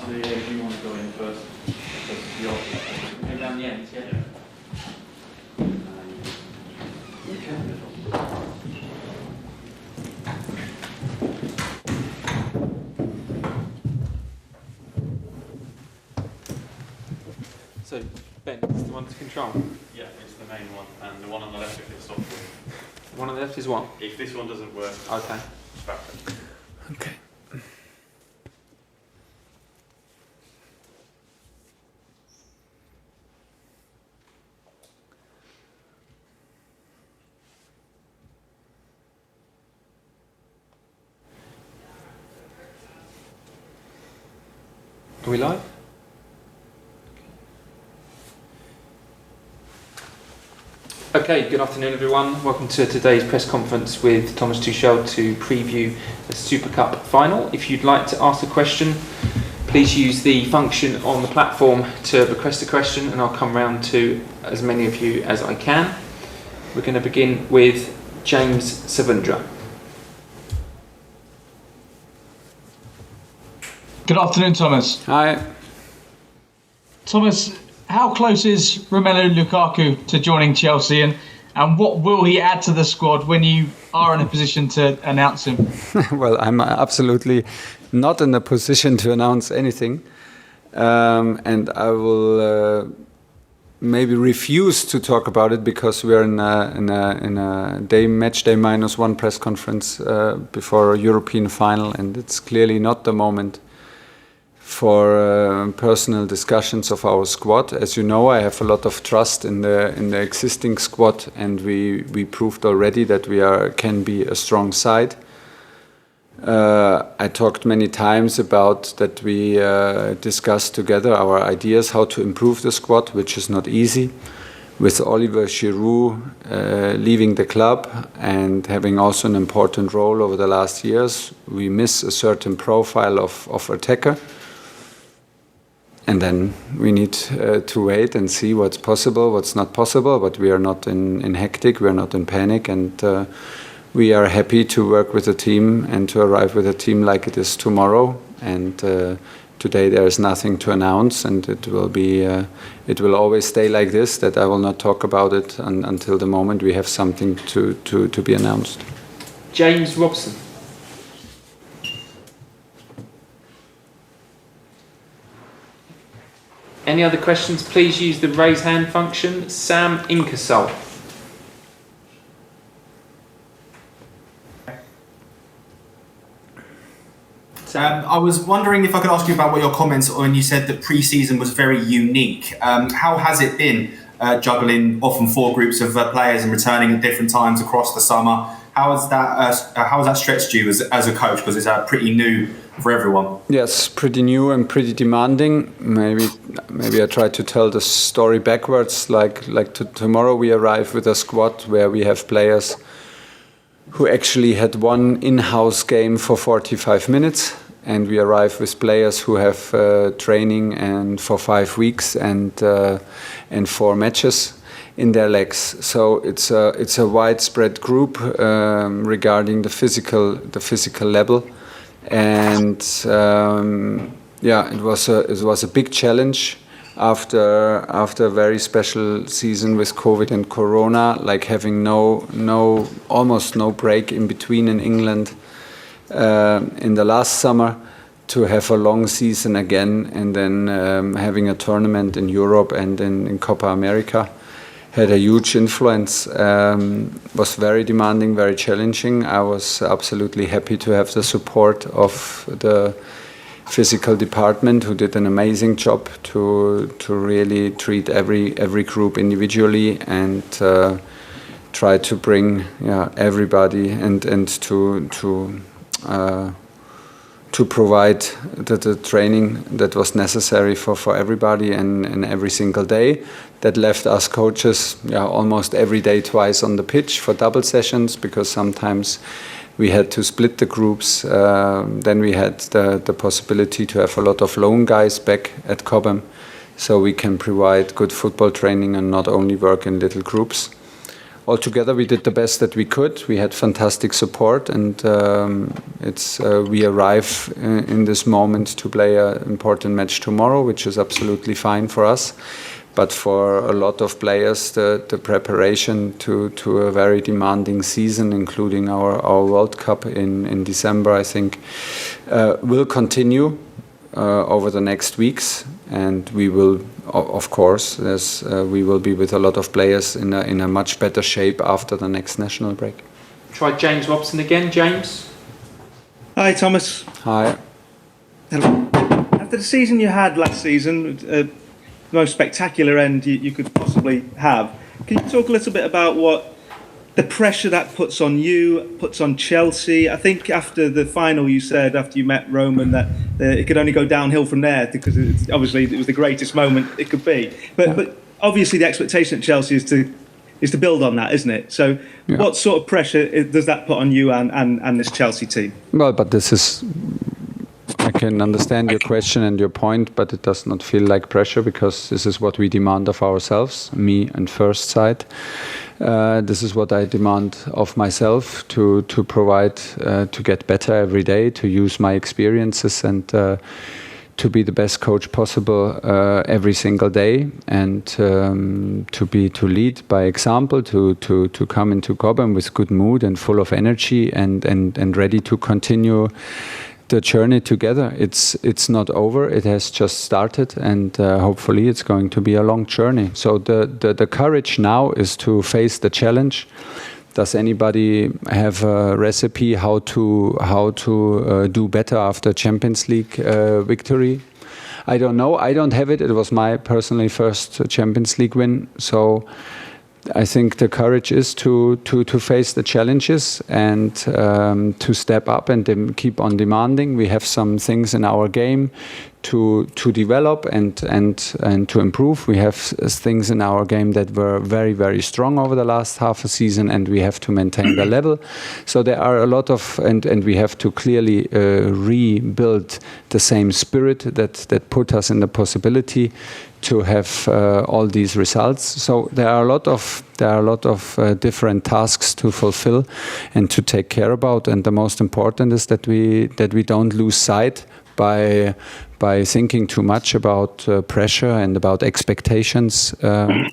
Actually, if you want to go in first, because you're down the end, yeah. You can. So, Ben, is the one to control? Yeah, it's the main one, and the one on the left if it's software. The one on the left is what? If this one doesn't work, okay. back. Okay. Are we live? Okay, good afternoon everyone. Welcome to today's press conference with Thomas Tuchel to preview the Super Cup final. If you'd like to ask a question, please use the function on the platform to request a question and I'll come round to as many of you as I can. We're going to begin with James Savundra. Good afternoon, Thomas. Hi. Thomas, how close is Romelu Lukaku to joining Chelsea, and what will he add to the squad when you are in a position to announce him? Well, I'm absolutely not in a position to announce anything, and I will maybe refuse to talk about it because we are in a match day -1 press conference before a European final, and it's clearly not the moment for personal discussions of our squad. As you know, I have a lot of trust in the existing squad, and we proved already that we can be a strong side. I talked many times about that we discussed together our ideas how to improve the squad, which is not easy. With Oliver Giroud leaving the club and having also an important role over the last years, we miss a certain profile of attacker. And then we need to wait and see what's possible, what's not possible. But we are not in hectic, we are not in panic, and we are happy to work with the team and to arrive with a team like it is tomorrow. And today there is nothing to announce, and it will always stay like this. That I will not talk about it until the moment we have something to be announced. James Robson. Any other questions, please use the raise hand function. Sam Inkersol. I was wondering if I could ask you about what your comments when you said that pre-season was very unique. How has it been juggling often 4 groups of players and returning at different times across the summer? How has that stretched you as a coach? Because it's pretty new for everyone. Yes, pretty new and pretty demanding. Maybe I try to tell the story backwards. Tomorrow we arrive with a squad where we have players who actually had one in-house game for 45 minutes, and we arrive with players who have training and for 5 weeks and 4 matches in their legs. So it's a widespread group regarding the physical level, and it was a big challenge after a very special season with COVID and Corona, like having almost no break in between in England in the last summer, to have a long season again, and then having a tournament in Europe and in Copa America had a huge influence. Was very demanding, very challenging. I was absolutely happy to have the support of the physical department, who did an amazing job to really treat every group individually and try to bring everybody and to provide the training that was necessary for everybody and every single day. That left us coaches almost every day twice on the pitch for double sessions, because sometimes we had to split the groups. Then we had the possibility to have a lot of lone guys back at Cobham, so we can provide good football training and not only work in little groups. altogether, we did the best that we could. We had fantastic support, and we arrive in this moment to play an important match tomorrow, which is absolutely fine for us. But for a lot of players, the preparation to a very demanding season, including our World Cup in December, I think, will continue over the next weeks. And we will, of course, we will be with a lot of players in a much better shape after the next national break. Try James Robson again. James. Hi, Thomas. Hi. Hello. After the season you had last season, the most spectacular end you could possibly have, can you talk a little bit about what the pressure that puts on you, puts on Chelsea? I think after the final you said, after you met Roman, that it could only go downhill from there, because obviously it was the greatest moment it could be. But obviously the expectation at Chelsea is to build on that, isn't it? So what sort of pressure does that put on you and this Chelsea team? Well, but this is... I can understand your question and your point, but it does not feel like pressure, because this is what we demand of ourselves, me and First Side. This is what I demand of myself, to provide, to get better every day, to use my experiences, and to be the best coach possible every single day, and to lead by example, to come into Cobham with good mood and full of energy, and ready to continue the journey together. It's not over. It has just started, and hopefully it's going to be a long journey. So the courage now is to face the challenge. Does anybody have a recipe how to do better after Champions League victory? I don't know. I don't have it. It was my personally first Champions League win. So I think the courage is to face the challenges, and to step up and keep on demanding. We have some things in our game to develop and to improve. We have things in our game that were very, very strong over the last half a season, and we have to maintain the level. So there are a lot of, and we have to clearly rebuild the same spirit that put us in the possibility to have all these results. So there are a lot of different tasks to fulfill and to take care about. And the most important is that we don't lose sight by thinking too much about pressure and about expectations.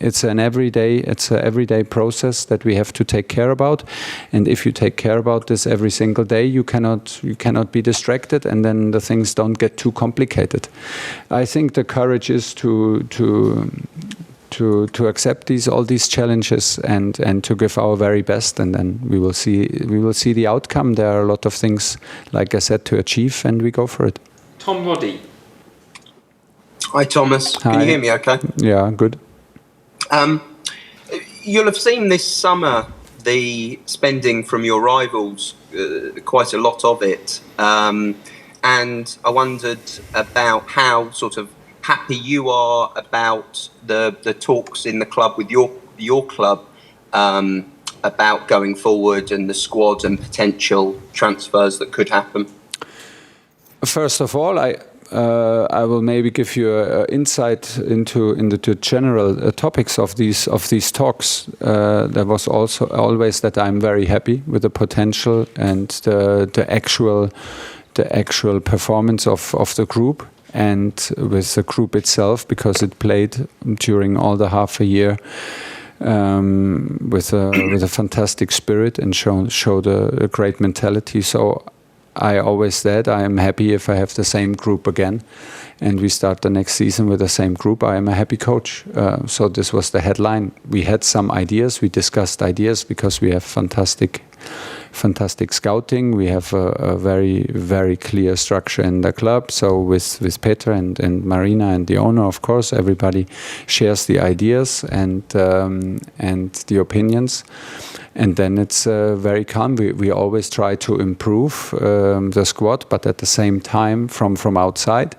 It's an everyday process that we have to take care about. And if you take care about this every single day, you cannot be distracted, and then the things don't get too complicated. I think the courage is to accept all these challenges and to give our very best, and then we will see the outcome. There are a lot of things, like I said, to achieve, and we go for it. Tom Roddy. Hi, Thomas. Hi. Can you hear me okay? Yeah, good. You'll have seen this summer the spending from your rivals, quite a lot of it. And I wondered about how sort of happy you are about the talks in the club with your club about going forward, and the squad and potential transfers that could happen. First of all, I will maybe give you insight into the general topics of these talks. There was also always that I'm very happy with the potential and the actual performance of the group, and with the group itself, because it played during all the half a year with a fantastic spirit and showed a great mentality. So I always said I am happy if I have the same group again, and we start the next season with the same group. I am a happy coach. So this was the headline. We had some ideas. We discussed ideas because we have fantastic scouting. We have a very, very clear structure in the club. So with Peter and Marina and the owner, of course, everybody shares the ideas and the opinions. And then it's very calm. We always try to improve the squad, but at the same time from outside.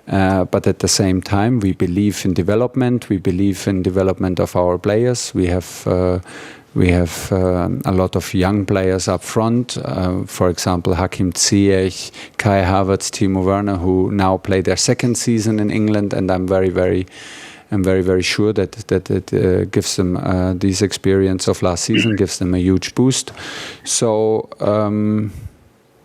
But at the same time, we believe in development. We believe in development of our players. We have a lot of young players up front. For example, Hakim Ziyech, Kai Havertz, Timo Werner, who now play their second season in England, and I'm very, very I'm very, very sure that it gives them this experience of last season, gives them a huge boost. So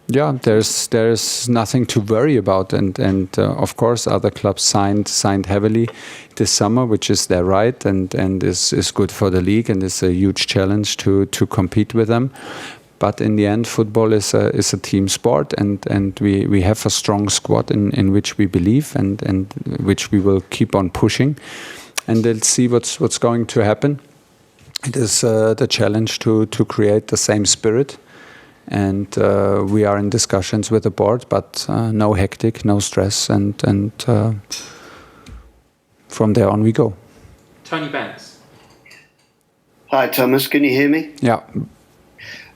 there's nothing to worry about, and of course other clubs signed heavily this summer, which is their right, and is good for the league, and is a huge challenge to compete with them. But in the end, football is a team sport, and we have a strong squad in which we believe, and which we will keep on pushing, and let's see what's going to happen. It is the challenge to create the same spirit. And we are in discussions with the board, but no hectic, no stress, and from there on we go. Tony Banks. Hi, Thomas. Can you hear me? Yeah.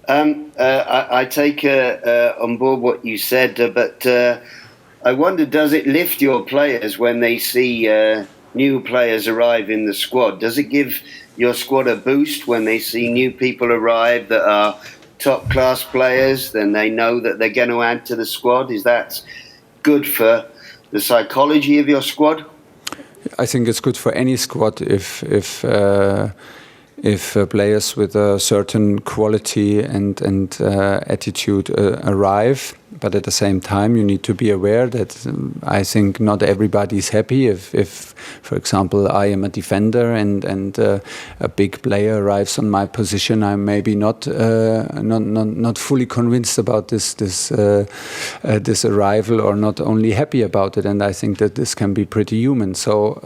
I take on board what you said, but I wonder, does it lift your players when they see new players arrive in the squad? Does it give your squad a boost when they see new people arrive that are top class players? Then they know that they're going to add to the squad. Is that good for the psychology of your squad? I think it's good for any squad if players with a certain quality and attitude arrive. But at the same time, you need to be aware that I think not everybody is happy. If, for example, I am a defender and a big player arrives on my position, I'm maybe not fully convinced about this arrival, or not only happy about it. And I think that this can be pretty human. So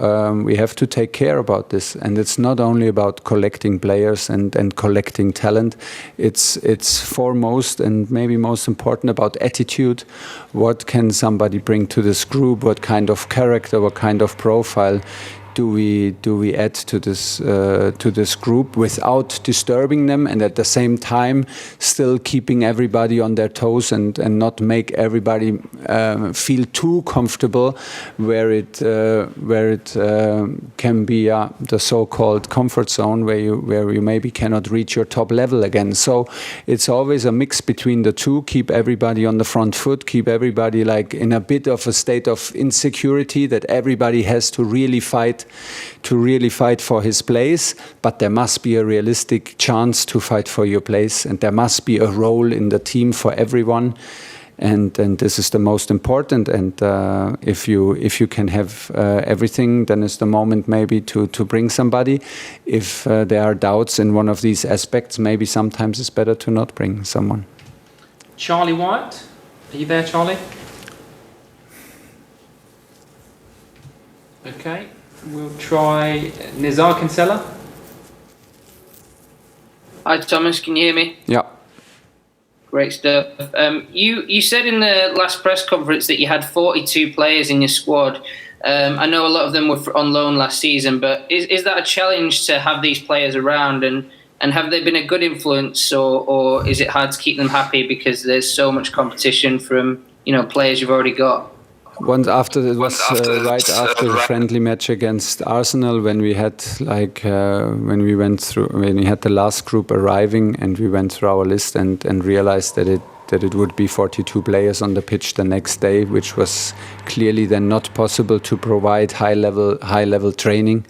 we have to take care about this. And it's not only about collecting players and collecting talent. It's foremost and maybe most important about attitude. What can somebody bring to this group? What kind of character, what kind of profile do we add to this group without disturbing them, and at the same time still keeping everybody on their toes and not make everybody feel too comfortable, where it can be the so-called comfort zone where you maybe cannot reach your top level again. So it's always a mix between the two. Keep everybody on the front foot. Keep everybody like in a bit of a state of insecurity that everybody has to really fight for his place, but there must be a realistic chance to fight for your place, and there must be a role in the team for everyone, and this is the most important. And if you can have everything, then it's the moment maybe to bring somebody. If there are doubts in one of these aspects, maybe sometimes it's better to not bring someone. Charlie White, are you there, Charlie? Okay. We'll try Nizar Kinsella. Hi Thomas, can you hear me? Yeah. Great stuff. You said in the last press conference that you had 42 players in your squad. I know a lot of them were on loan last season, but is that a challenge to have these players around, and have they been a good influence, or is it hard to keep them happy because there's so much competition from players you've already got? Right after the friendly match against Arsenal, when we had when we had the last group arriving, and we went through our list and realized that it would be 42 players on the pitch the next day, which was clearly then not possible to provide high level training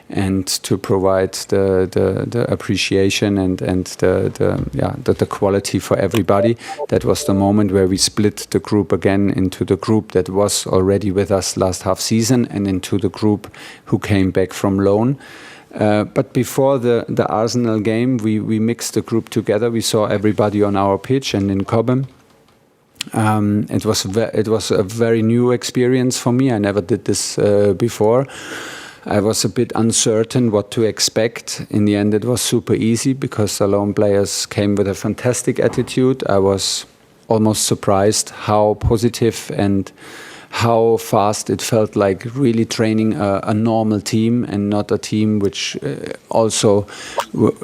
and to provide the appreciation and the quality for everybody. That was the moment where we split the group again into the group that was already with us last half season and into the group who came back from loan. But before the Arsenal game, we mixed the group together. We saw everybody on our pitch and in Cobham. It was a very new experience for me. I never did this before. I was a bit uncertain what to expect. In the end, it was super easy because the lone players came with a fantastic attitude. I was almost surprised how positive and how fast it felt like really training a normal team and not a team which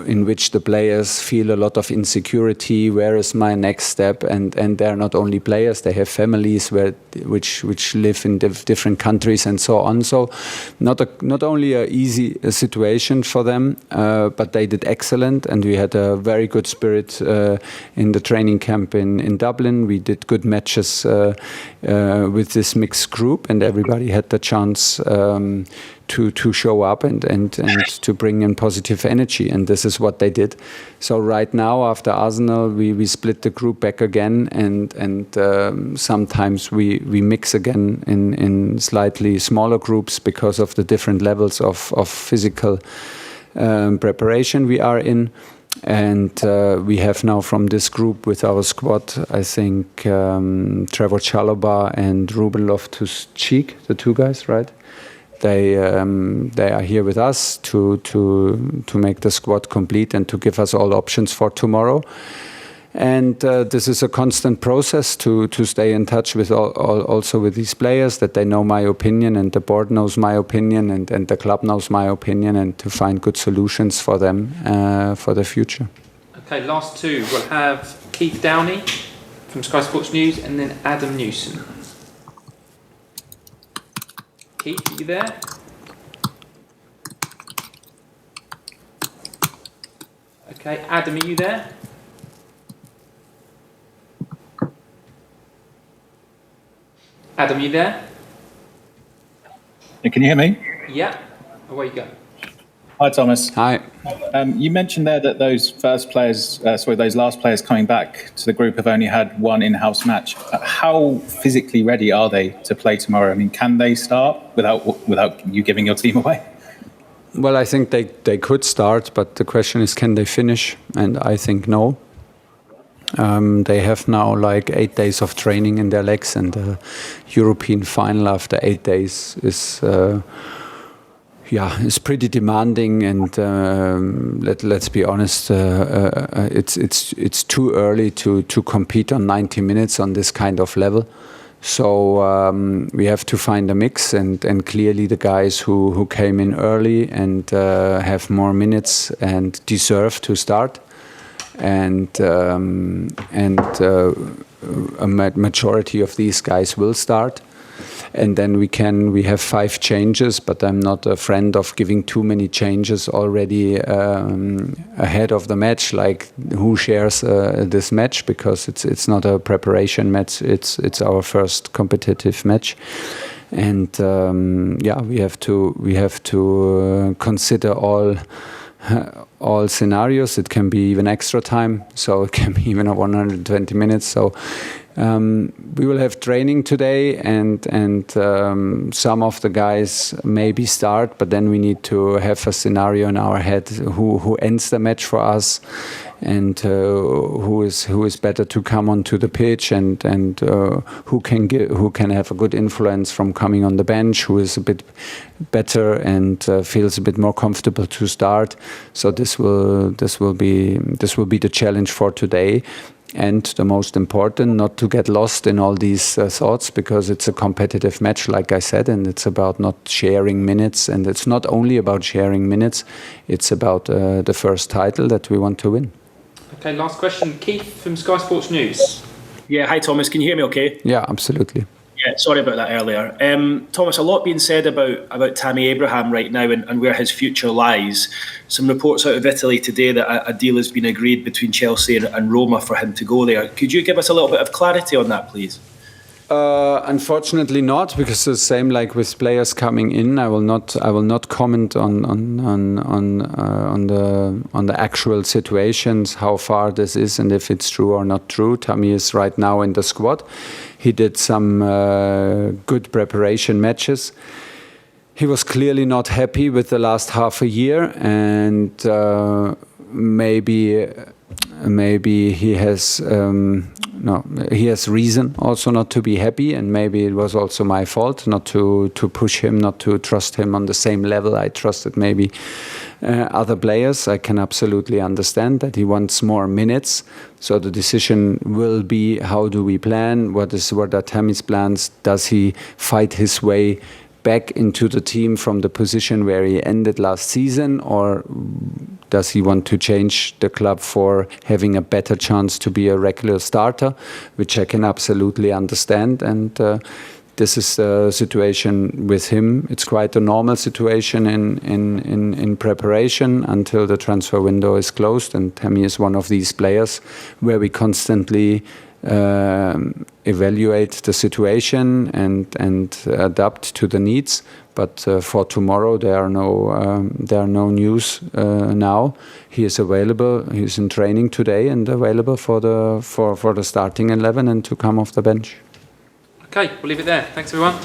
in which the players feel a lot of insecurity. Where is my next step? And they're not only players; they have families which live in different countries and so on. So not only a easy situation for them, but they did excellent, and we had a very good spirit in the training camp in Dublin. We did good matches with this mixed group, and everybody had the chance to show up and to bring in positive energy, and this is what they did. So right now, after Arsenal, we split the group back again, and sometimes we mix again in slightly smaller groups because of the different levels of physical preparation we are in. And we have now from this group with our squad, I think Trevor Chalobah and Ruben Loftus-Cheek, the two guys, right? They are here with us to make the squad complete and to give us all options for tomorrow. And this is a constant process to stay in touch with also with these players, that they know my opinion and the board knows my opinion and the club knows my opinion, and to find good solutions for them for the future. Okay, last two. We'll have Keith Downey from Sky Sports News and then Adam Newson. Keith, are you there? Okay, Adam, are you there? Adam, are you there? Can you hear me? Yeah. Away you go. Hi, Thomas. Hi. You mentioned there that those those last players coming back to the group have only had one in-house match. How physically ready are they to play tomorrow? I mean, can they start without you giving your team away? Well, I think they could start, but the question is, can they finish? And I think no. They have now like 8 days of training in their legs, and the European final after 8 days is pretty demanding. And let's be honest, it's too early to compete on 90 minutes on this kind of level. So we have to find a mix, and clearly the guys who came in early and have more minutes and deserve to start. And a majority of these guys will start, and then we have 5 changes, but I'm not a friend of giving too many changes already ahead of the match, like who shares this match, because it's not a preparation match, it's our first competitive match. And we have to consider all scenarios. It can be even extra time, so it can be even 120 minutes. So we will have training today, and some of the guys maybe start, but then we need to have a scenario in our head who ends the match for us, and who is better to come onto the pitch, and who can have a good influence from coming on the bench, who is a bit better and feels a bit more comfortable to start. So this will be the challenge for today. And the most important, not to get lost in all these thoughts, because it's a competitive match, like I said, and it's about not sharing minutes. And it's not only about sharing minutes, it's about the first title that we want to win. Okay, last question. Keith from Sky Sports News. Yeah, hi Thomas, can you hear me okay? Yeah, absolutely. Yeah, sorry about that earlier. Thomas, a lot being said about Tammy Abraham right now and where his future lies. Some reports out of Italy today that a deal has been agreed between Chelsea and Roma for him to go there. Could you give us a little bit of clarity on that, please? Unfortunately not, because the same like with players coming in, I will not comment on the actual situations, how far this is and if it's true or not true. Tammy is right now in the squad. He did some good preparation matches. He was clearly not happy with the last half a year, and maybe he has reason also not to be happy, and maybe it was also my fault not to push him, not to trust him on the same level I trusted maybe other players. I can absolutely understand that he wants more minutes. So the decision will be, how do we plan? What are Tammy's plans? Does he fight his way back into the team from the position where he ended last season, or does he want to change the club for having a better chance to be a regular starter, which I can absolutely understand. And this is the situation with him. It's quite a normal situation in preparation until the transfer window is closed, and Tammy is one of these players where we constantly evaluate the situation and adapt to the needs. But for tomorrow, there are no news now. He is available. He's in training today and available for the starting 11 and to come off the bench. Okay, we'll leave it there. Thanks everyone.